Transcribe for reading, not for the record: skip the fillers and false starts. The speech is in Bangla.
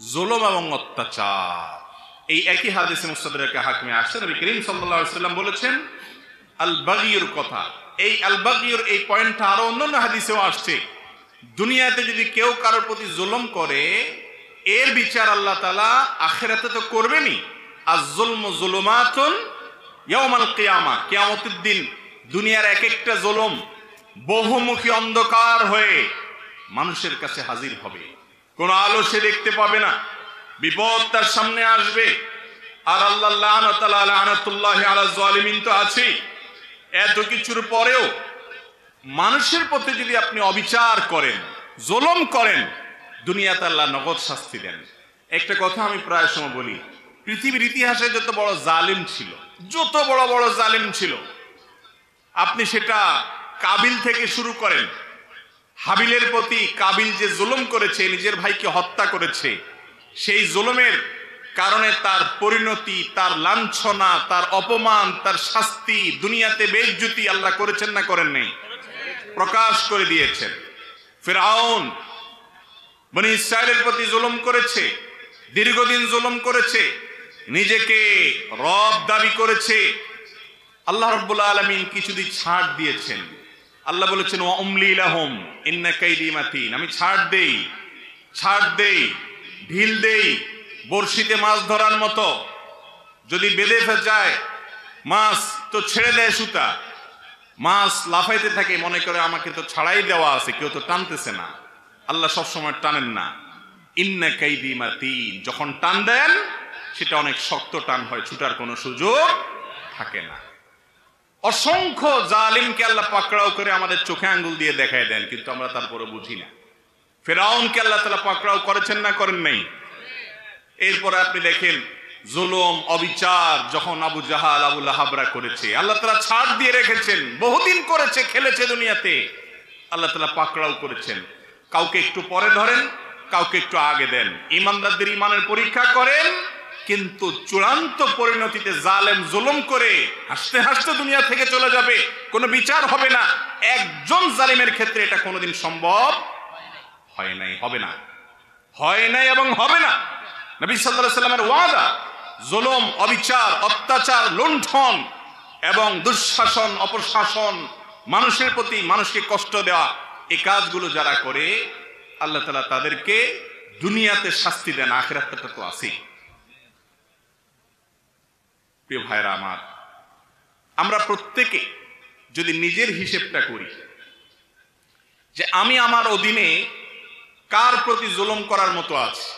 জুলুম এবং অত্যাচার। এই একই হাদিসে মুস্তাদরাক হাকিমে আসছে, নবী করিম সাল্লাল্লাহু আলাইহি ওয়াসাল্লাম বলেছেন আল বাগিয়ুর কথা। এই আল বাগিয়ুর এই পয়েন্টটা আরো অন্যান্য হাদিসেও আসছে। দুনিয়াতে যদি কেউ কারোর প্রতি জুলুম করে, এর বিচার আল্লাহ তাআলা আখিরাতে তো করবেনই। আয-যুলমু যুলুমাতুন ইয়াউমাল কিয়ামা, কিয়ামতের দিন দুনিয়ার এক একটা জুলুম বহুমুখী অন্ধকার হয়ে মানুষের কাছে হাজির হবে। কোন আলো সে দেখতে পাবে না, বিপদ তার সামনে আসবে। আর আল্লাহ লানাতুল্লাহি আলা যালিমিন তো আছেই। এত কিছুর পরেও মানুষের প্রতি যদি আপনি অবিচার করেন, জুলুম করেন, দুনিয়াতে আল্লাহ নগদ শাস্তি দেন। একটা কথা আমি প্রায় সময় বলি, পৃথিবীর ইতিহাসে যত বড় জালিম ছিল, যত বড় বড় জালিম ছিল, আপনি সেটা কাবিল থেকে শুরু করেন। হাবিলের প্রতি কাবিল যে জুলুম করেছে, নিজের ভাইকে হত্যা করেছে, সেই জুলুমের কারণে তার পরিণতি, তার লাঞ্ছনা, তার অপমান, তার শাস্তি, দুনিয়াতে বেইজ্জতি আল্লাহ করেছেন না করেন নাই? প্রকাশ করে দিয়েছেন। ফিরআউন বনি ইসরাইলের প্রতি জুলুম করেছে, দীর্ঘদিন জুলুম করেছে, নিজেকে রব দাবি করেছে। আল্লাহ রাব্বুল আলামিন কিছুদিন ছাড় দিয়েছেন। আল্লাহ বলেছেন ওয়া উমলি লাহুম ইন্না কাইদি মাতিন, আমি ছাড় দেই, ঢিল দেই, বড়শিতে মাছ ধরার মতো। যদি বেঁধে যায় মাছ তো ছেড়ে দেয় সুতা, মাছ লাফাইতে থাকে, মনে করে আমাকে তো ছাড়াই দেওয়া আছে, কেউ তো টানতেছে না। আল্লাহ সবসময় টানেন না। ইন্না কাইদি মাতিন, যখন টান দেন সেটা অনেক শক্ত টান হয়, ছুটার কোনো সুযোগ থাকে না। অসংখ্য জালিমকে আল্লাহ পাকড়াও করে আমাদের চোখে আঙ্গুল দিয়ে দেখায় দেন, কিন্তু আমরা তারপরে বুঝি না। ফিরআউনকে আল্লাহ তাআলা পাকড়াও করেছেন না করেন নাই? এরপরে আপনি দেখেন জুলুম অবিচার যখন আবু জাহাল আবু লাহাবরা করেছে, আল্লাহ তাআলা ছাড় দিয়ে রেখেছেন। বহুদিন করেছে, খেলেছে দুনিয়াতে, আল্লাহ তাআলা পাকড়াও করেছেন। কাউকে একটু পরে ধরেন, কাউকে একটু আগে দেন। ইমানদারদের ইমানের পরীক্ষা করেন, কিন্তু চূড়ান্ত পরিণতিতে জালেম জুলুম করে হাসতে হাসতে দুনিয়া থেকে চলে যাবে, কোনো বিচার হবে না। একজন জালিমের ক্ষেত্রে এটা কোনোদিন সম্ভব হয় নাই, হবে না, হয় নাই এবং হবে না। নবী সাল্লাল্লাহু আলাইহি ওয়াসাল্লামের ওয়াদা, জুলুম, অবিচার, অত্যাচার, লুণ্ঠন এবং দুঃশাসন, অপশাসন, মানুষের প্রতি মানুষকে কষ্ট দেওয়া, এই কাজগুলো যারা করে আল্লাহ তাআলা তাদেরকে দুনিয়াতে শাস্তি দেন, আখিরাতে তো আছেই। প্রিয় ভাইরা আমার, আমরা প্রত্যেকে যদি নিজের হিসেবটা করি যে আমি আমার অধীনে কার প্রতি জুলুম করার মতো আছি,